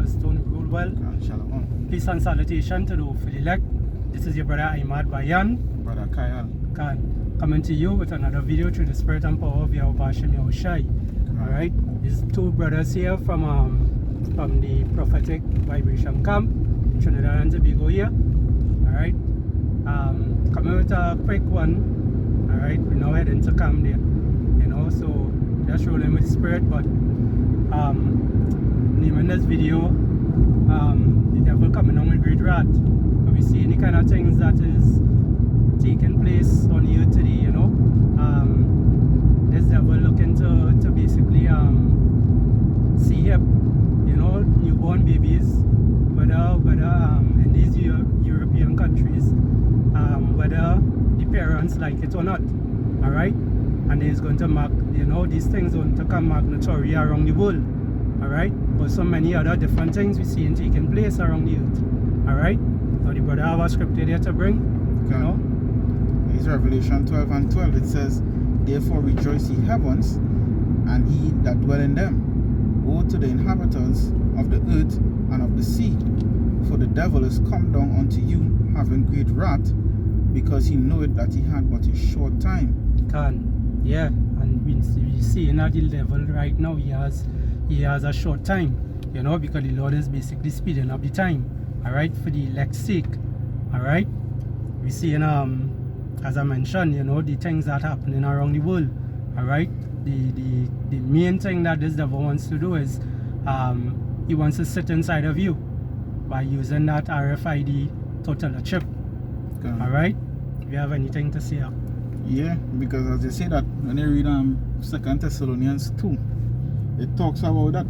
believers don't rule well. Shalom. Peace and salutation to the hopefully elect. This is your brother Ahmad Bayan. Brother Kyle. Coming to you with another video through the spirit and power of Yahweh Hashem Yahushai. Alright, these two brothers here from the prophetic vibration camp, Trinidad and Tobago here. Alright, coming with a quick one. Alright, we're now heading to camp there. So just rolling with the spirit, but naming this video the devil coming on with great wrath. But we see any kind of things that is taking place on the earth today, this devil looking to basically see up, newborn babies, whether in these European countries, whether the parents like it or not. Alright? And it's going to mark, these things going to come magnatory around the world. Alright? But so many other different things we see taking place around the earth. Alright? So the brother have a scripture there to bring. It's Revelation 12 and 12. It says, "Therefore rejoice ye heavens, and ye that dwell in them. Woe to the inhabitants of the earth and of the sea, for the devil is come down unto you, having great wrath, because he knoweth that he had but a short time." Yeah, and we see that the devil right now he has a short time, because the Lord is basically speeding up the time, alright, for the elect's sake. Alright? We see as I mentioned, the things that are happening around the world. Alright? The main thing that this devil wants to do is he wants to sit inside of you by using that RFID total chip. Alright? Do you have anything to say? Yeah, because as they say that when you read 2 Thessalonians 2, it talks about that,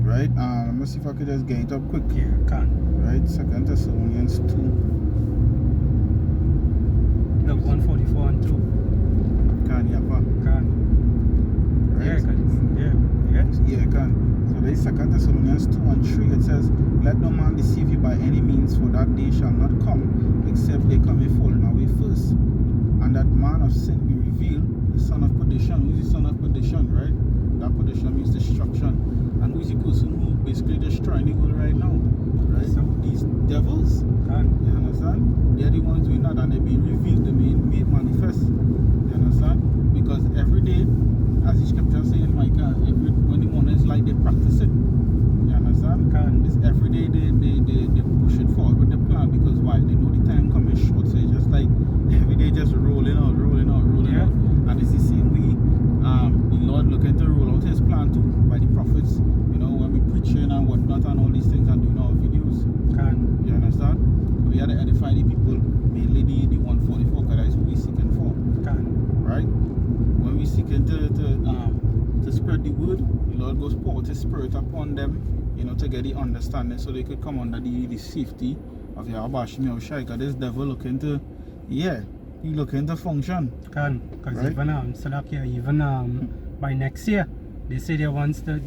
right? Let me see if I could just get it up quick. Yeah, right? 2 Thessalonians 2. Look, 144 and 2. Right? Yeah, So there is 2 Thessalonians 2 and 3. It says, "Let no man deceive you by any means, for that day shall not come, except they come a falling away first. And that man of sin be revealed, the son of perdition." Who is the son of perdition, right? That perdition means destruction. And who is the person who basically destroying the world right now? Right? So these devils, you understand? They are the ones doing that, and they're being revealed, they're being made manifest. You understand? Because every day, as the scripture says in Micah, when the morning is light, they practice it. You understand? It's every day they push it forward with the plan, because why? They know the time coming short, so it's just like every day just rolling out. And it's the same way the Lord looking to roll out his plan too by the prophets, when we preaching and whatnot and all these things and doing our videos. You understand? We had to edify the people, mainly the 144, because that's what we're seeking for. Right? When we seeking to spread the word, the Lord goes pour out his spirit upon them, to get the understanding, so they could come under the safety of Yahweh Hashem Yahushai. Because this devil looking to, he looking to function. Because right? even by next year, they say they want to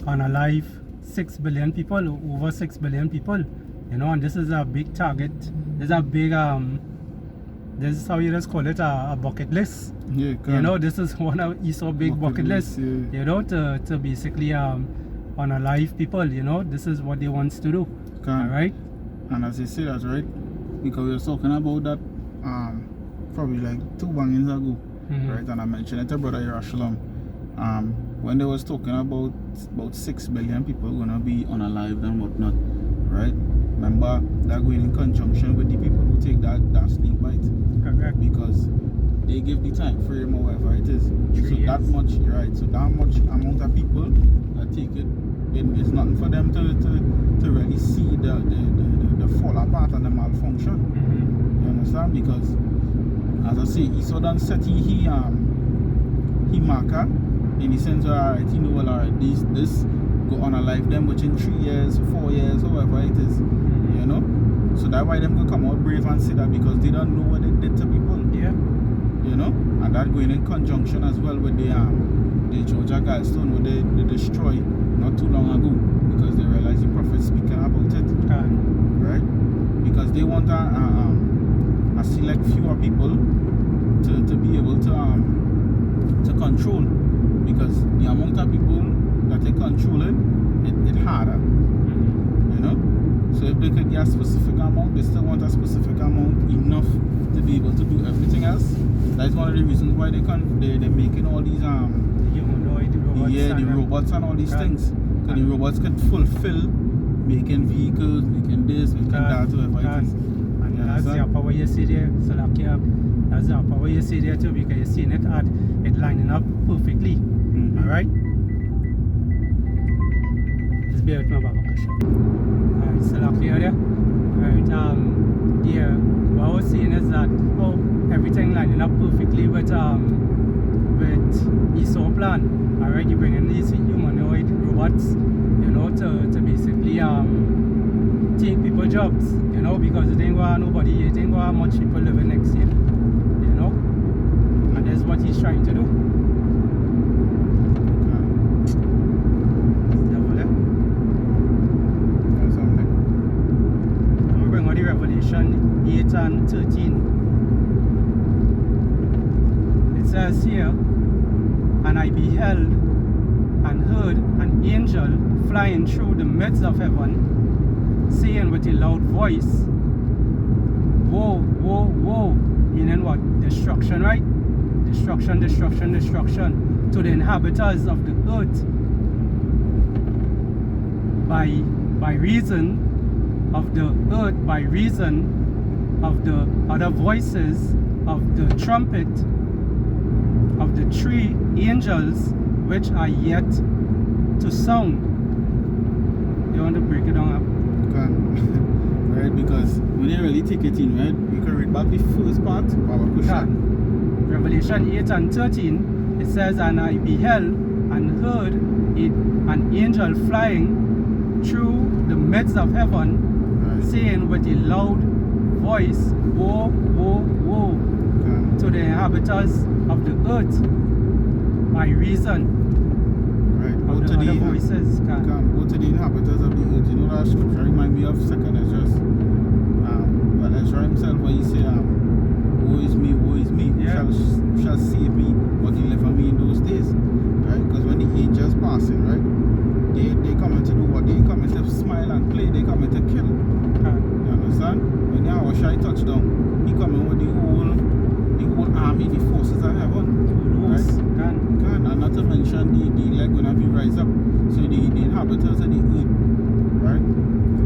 unalive 6 billion people, over 6 billion people, and this is a big target. This is a big this is how you just call it a bucket list. This is one of Esau's big bucket list. To basically unalive people. This is what they wants to do. Alright. And as they say that, right? Because we were talking about that probably like 2 bangings ago, right? And I mentioned it to Brother Yerushalayim. When they was talking about 6 billion people gonna be unalived and whatnot, right? Remember that going in conjunction with the people who take that snake bite. Correct. Because they give the time frame or whatever it is. So that much, right? So that much amount of people that take it, it's nothing for them to really see the fall apart and the malfunction. You understand? Because as I say, Esau done set he marker in the sense of, alright, well, alright, this go unalive them within 3 years, 4 years, whatever it is. So that's why them go come out brave and say that, because they don't know what they did to people. And that going in conjunction as well with the Georgia Guidestone, where they destroy not too long ago, because they realized the prophet speaking about it. Right? Because they want a select fewer people to be able to control, because the amount of people that they controlling it harder. You know? So if they could get a specific amount, they still want a specific amount enough to be able to do everything else. That's one of the reasons why they're making all these Humanoid robots. the robots and all these things. So the robots could fulfill making vehicles, making this, making that, whatever it is. And that's the upper way you see there. So like that's the upper way you see there too, because you're seeing it lining up perfectly. Alright? Let's be out my back shot. Alright, so like there. Alright, yeah. What I was saying is that everything lining up perfectly with ESO plan. Alright, you bring in these humanoid robots, you know, to basically take people jobs, you know, because it ain't gonna nobody, it ain't gonna much people living next year, you know, and that's what he's trying to do. I'm gonna bring out the Revelation 8 and 13. It says here, and I beheld and heard an angel flying through the midst of heaven, saying with a loud voice, woe, woe, woe, meaning what? Destruction, right? Destruction, destruction, destruction to the inhabitants of the earth by reason of the earth, by reason of the other voices of the trumpet of the 3 angels which are yet to sound. You want to break it down up? Right, because when you really take it in, right, you can read back the first part of our question. Revelation 8 and 13, it says, and I beheld and heard an angel flying through the midst of heaven, saying with a loud voice, woe, woe, woe, to the inhabitants of the earth, by reason of the other voices. Go to the inhabitants of the earth. You know that scripture remind me of 2nd Ezra. Well, Ezra himself, when he say, woe is me, Yeah. shall save me, but deliver me in those days. Right? Because when the angels passing, right, they coming to do what? They coming to smile and play, they coming to kill. You understand? When Yahweh Shai touch down, he coming with the whole army, the forces of heaven. Right? And not to mention the leg when he rise up. So the inhabitants of the earth. Right?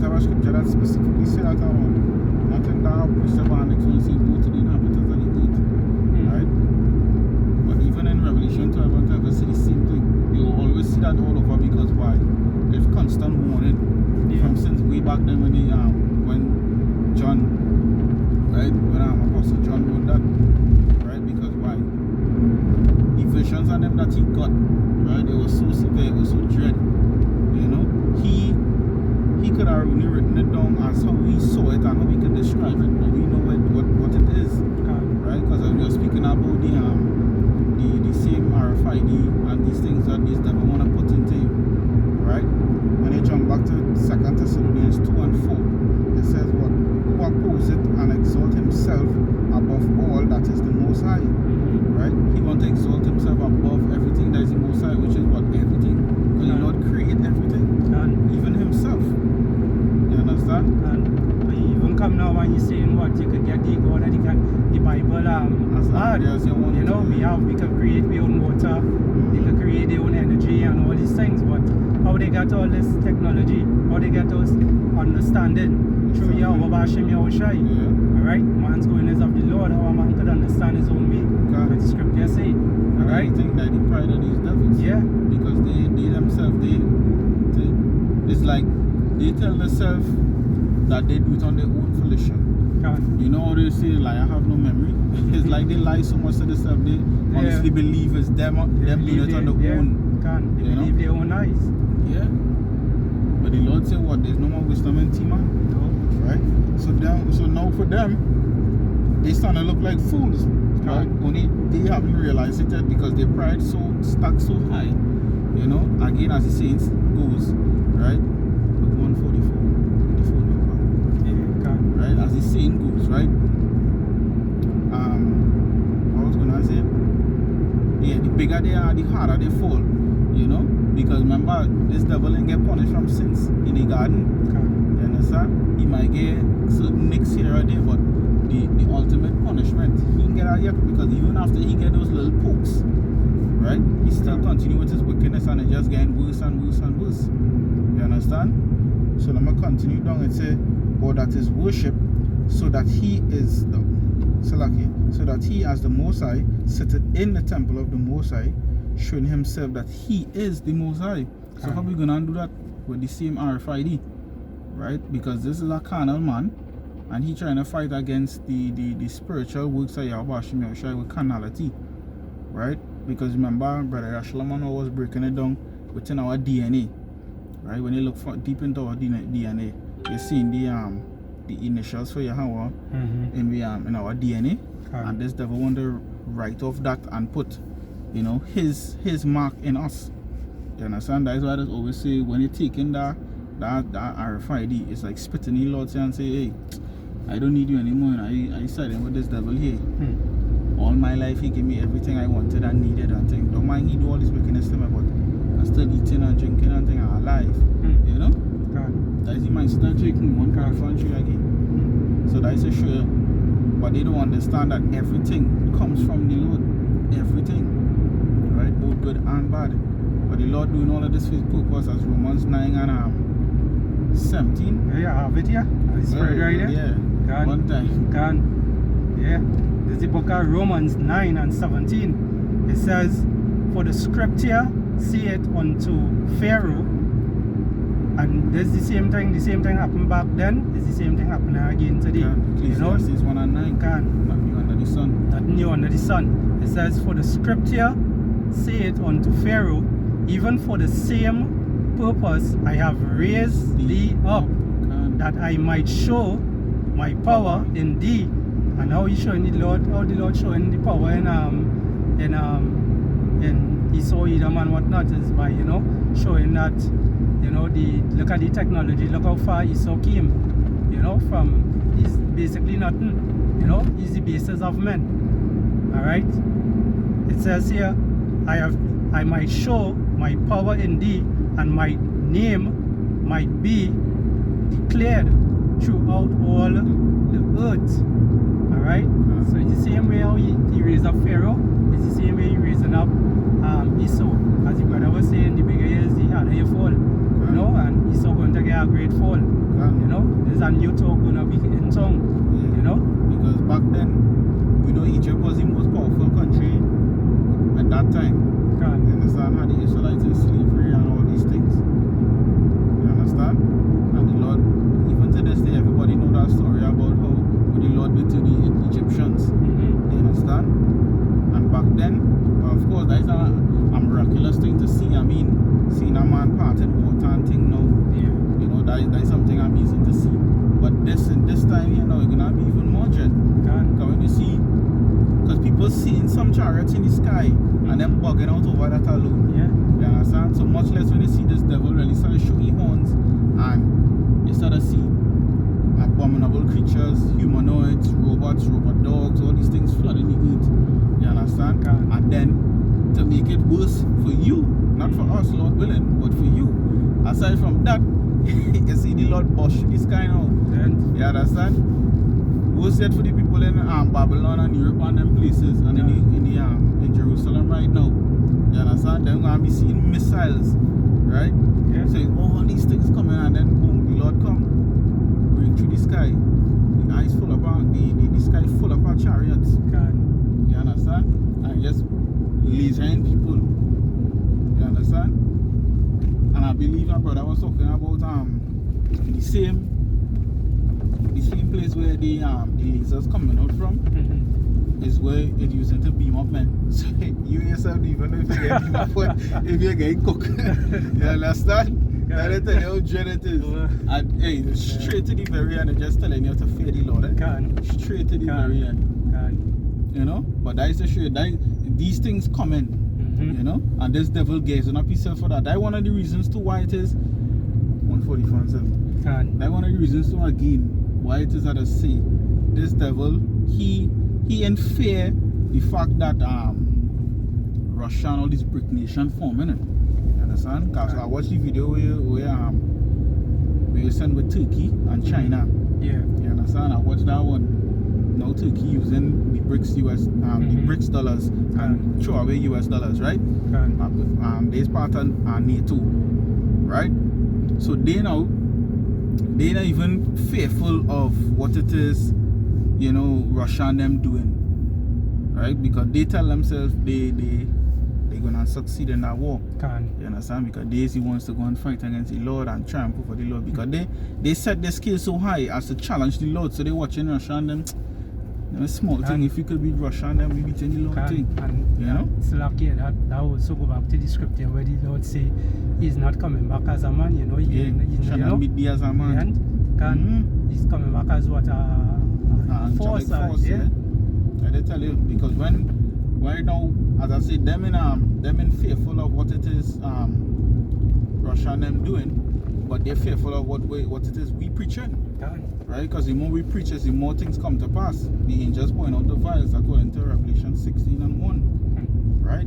That was scripture that specifically say that nothing that priest of our next one say go to the inhabitants of the earth. Right? But even in Revelation 12 and 12 say the same thing. You will always see that all over, because why? There's constant warning from since way back then when John, right, when Apostle John wrote that, right? Because why? The visions on them that he got, right, it was so severe, it was so dread, you know. He could have really written it down as how he saw it and how he could describe it, but we know what it is, right? Because as we are speaking about the same RFID and these things that these devil want to put into you, right? When they jump back to 2 Thessalonians 2 and 4, it says what? Who opposeth and exalt himself above all that is the Most High, right? He wants to exalt himself above everything that is the Most High, which is what? Everything. Because the Lord created everything, even himself. You understand? And even come now when you're saying what you could get the God of the Bible hard. You know, we can create our own water, they can create their own energy and all these things, but how they get all this technology, how they get those understanding through Yahweh Bashim Yahweh Shai. Alright? Man's going is of the Lord, how a man could understand his own way. What the scripture say. Alright? I think that the pride of these devils. Yeah. Because they themselves, it's like they tell themselves that they do it on their own volition. You know how they say, like, I have no memory? It's like they lie so much to themselves, they honestly believe it's them doing it on their own. They believe their own eyes. Yeah. But the Lord said what? There's no more wisdom in T-Man. No. Right? So now for them, they start to look like fools. Right? Only they haven't realized it yet because their pride so stuck so high. You know, again as the saints goes, right? 144. Right, as the saying goes, right? What was gonna say? Yeah, the bigger they are, the harder they fall. You know, Because remember, this devil didn't get punished from sins in the garden. Can. You understand? He might get certain nicks here or there, but the ultimate punishment, he didn't get out yet, because even after he get those little pokes, right, he still continue with his wickedness, and it just getting worse and worse and worse. You understand? So let me continue down and say, or that is worship, so that he is the Salaki, so that he as the Most High sitteth in the temple of the Most High, showing himself that he is the Most High. So how we gonna do that with the same RFID? Right? Because this is a carnal man, and he trying to fight against the spiritual works of Yahweh Hashem Yahushua with carnality. Right? Because remember, Brother Yashalaman was breaking it down within our DNA. Right? When you look deep into our DNA, you're seeing the initials for Yahweh in our DNA. And this devil want to write off that and put, his mark in us. You understand? That is why I always say, when you're taking that RFID, it's like spitting in the Lord and say, hey, I don't need you anymore. I siding with this devil here. All my life he gave me everything I wanted and needed and things. Don't mind he do all this wickedness to me, but I'm still eating and drinking and things and alive. You know? That is the mindset of taking one car from you again. So that is a sure. But they don't understand that everything comes from the Lord. Everything. Right? Both good and bad. But the Lord doing all of this for his purpose, as Romans 9 and 17. Yeah, I have it here. It's spread right there. Yeah. One time. Yeah. There's the book of Romans 9 and 17. It says, for the scripture saith unto Pharaoh, and there's the same thing happened back then, it's the same thing happening again today. Ecclesiastes 1 and 9. Not new under the sun. Not new under the sun. It says, for the scripture saith unto Pharaoh, even for the same purpose I have raised thee up, that I might show my power in thee. And how he showing the Lord, showing the power in Esau, Edom and whatnot is by, showing that, look at the technology, look how far Esau came, from, he's basically nothing, he's the basis of men. Alright? It says here, I might show my power in thee, and my name might be declared throughout all the earth. Alright? So it's the same way how he raised up Pharaoh, it's the same way he raising up Esau. As the brother was saying, the bigger he is, the harder he fall. And Esau going to get a great fall. There's a new talk going to be in tongue. Because back then, Egypt was the most powerful country at that time. You understand? How the Israelites in slavery and all these things. You understand? And the Lord, even to this day, everybody know that story about how the Lord did to the Egyptians. You understand? And back then, of course, that is a miraculous thing to see. I mean, seeing a man parting water and thing now, that is something amazing to see. But this time, you're gonna be even more dread. Because when you see, because people seeing some chariots in the sky and them bugging out over that alone. You understand? So much less when you see this devil really start to show his horns, and you start to see abominable creatures, humanoids, robots, robot dogs, all these things flooding the earth. You understand? And then to make it worse for you, not for us, Lord willing, but for you. Aside from that, you see the Lord bush this kind of. You understand? Worse yet for the people in Babylon and Europe and them places, and in Jerusalem right now. You understand? They're gonna be seeing missiles, right? So all these things coming, and then boom, the Lord come. Through the sky, the eyes full of the sky full of our chariots. You understand? And just lasering people. You understand? And I believe my brother was talking about the same place where the lasers coming out from is where it using to beam up men. So you yourself, even if you get beam up, if you get cooked, you understand? I tell you how dread it is. And hey, straight to the very end, just telling you to fear the Lord. Straight to the very end. But that is the truth. These things come in. And this devil gazing up himself for that. That's one of the reasons to why it is 144.7. That's one of the reasons to again why it is that I say this devil, he in fear the fact that Russia and all these BRIC nation forming it. understand? Because I watched the video where you send with Turkey and China. Yeah. You understand? I watched that one. Now Turkey using the BRICS the BRICS dollars and throw away US dollars, right? This part of NATO, right? So they're not even fearful of what it is, Russia and them doing, right? Because they tell themselves they're gonna succeed in that war. You understand? Because Daisy wants to go and fight against the Lord and triumph over the Lord. Because they set their scale so high as to challenge the Lord. So they're watching Russia and them. Small thing, if you could beat Russia and then we beat any Lord thing. And it's lucky that also go back to the scripture where the Lord say he's not coming back as a man, He shall not be as a man. He's coming back as what a force. Yeah. I did tell you, because when right now, as I said, them in fearful of what it is Russia and them doing, but they're fearful of what it is we preaching. Right? Because the more we preach, the more things come to pass. The angels point out the vials according to Revelation 16:1. Right?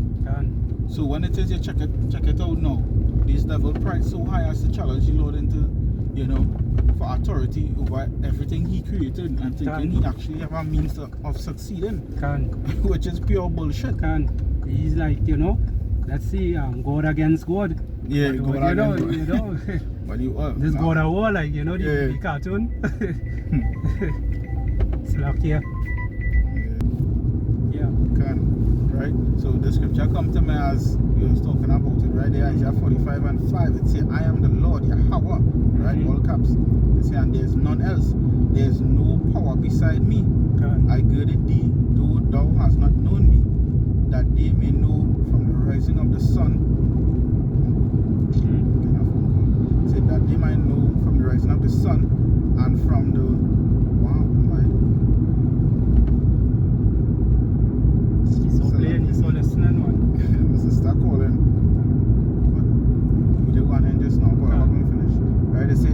So when it is, you check it out now. This devil pride so high as to challenge the Lord into, for authority over everything he created and thinking he actually have a means of succeeding. Which is pure bullshit. He's like, let's see, God against God. Yeah, God against God. But this God of war, like, the cartoon. It's lucky. Yeah. Right? So the scripture come to me as you was talking about it right there, Isaiah 45:5. It says, I am the Lord, Yahweh, right? All caps. It says, and there's none else. There's no power beside me. I girded thee, though thou hast not known me, that they may know from the rising of the sun. That they might know from the rising of the sun and from the he's so playing, he's so listening, man. Must start calling. But we just go on just now, but I'm going to finish. Right? They say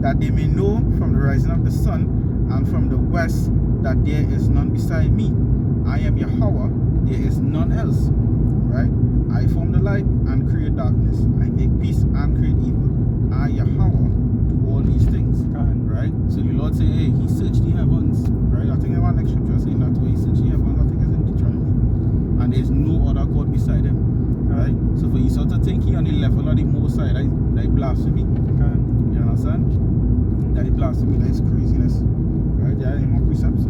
that they may know from the rising of the sun and from the west that there is none beside me. I am Yahweh, there is none else. Right? I form the light and create darkness. I make peace and create evil. I, Yahweh, do all these things. Right? So the Lord say, hey, he searched the heavens. Right? I think our next scripture saying that way. He searched the heavens. I think it's in Deuteronomy. And there's no other God beside him. Right? So for you sort of think he on the level of the Most High, that blasphemy. You understand? That is blasphemy. That is craziness. Right? There are any more precepts?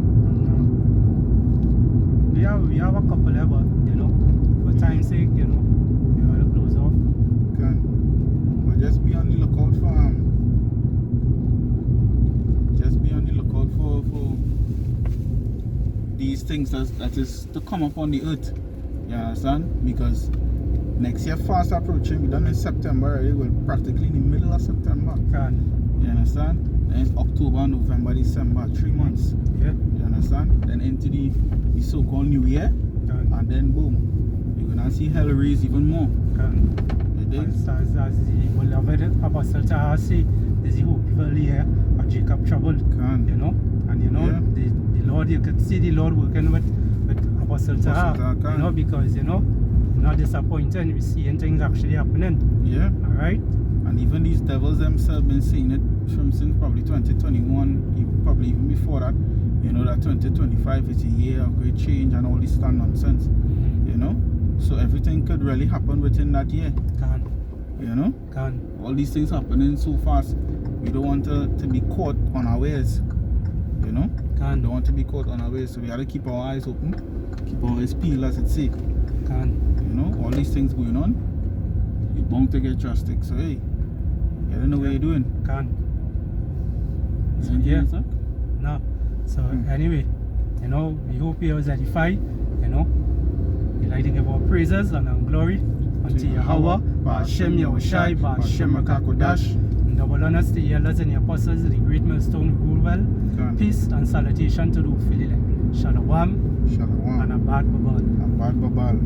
We have a couple there, but for time's sake, we gotta close off. But just be on the lookout for these things that is to come upon the earth. You understand? Because next year fast approaching. We done in September already. We're practically in the middle of September. You understand? Then it's October, November, December, 3 months. Yeah. You understand? Then into the so-called New Year, and then boom. You're gonna see hell raise even more. As the beloved Apostle Taha say, there's the hope people here of Jacob trouble. And the Lord, you could see the Lord working with Apostle Taha, because not disappointed, we seeing things actually happening. Yeah. Alright? And even these devils themselves been saying it since probably 2021, probably even before that. That 2025 is a year of great change and all this nonsense. So everything could really happen within that year. All these things happening so fast. We don't want to be caught on our ways. We don't want to be caught on our ways. So we have to keep our eyes open, keep our eyes peeled, as it say. All these things going on, you're bound to get drastic. So hey, you don't know what you're doing. So yeah. No. So anyway, we hope you was edified. We like to give our praises and our glory unto Yahweh, Ba'ashem Yahushai, Ba'ashem Rakakodash. In double honors to the elders and the apostles, the great millstone who rule well. Peace and salutation to the Ufilile. Shalom. Shalom. And Abad Babal. Abad Babal.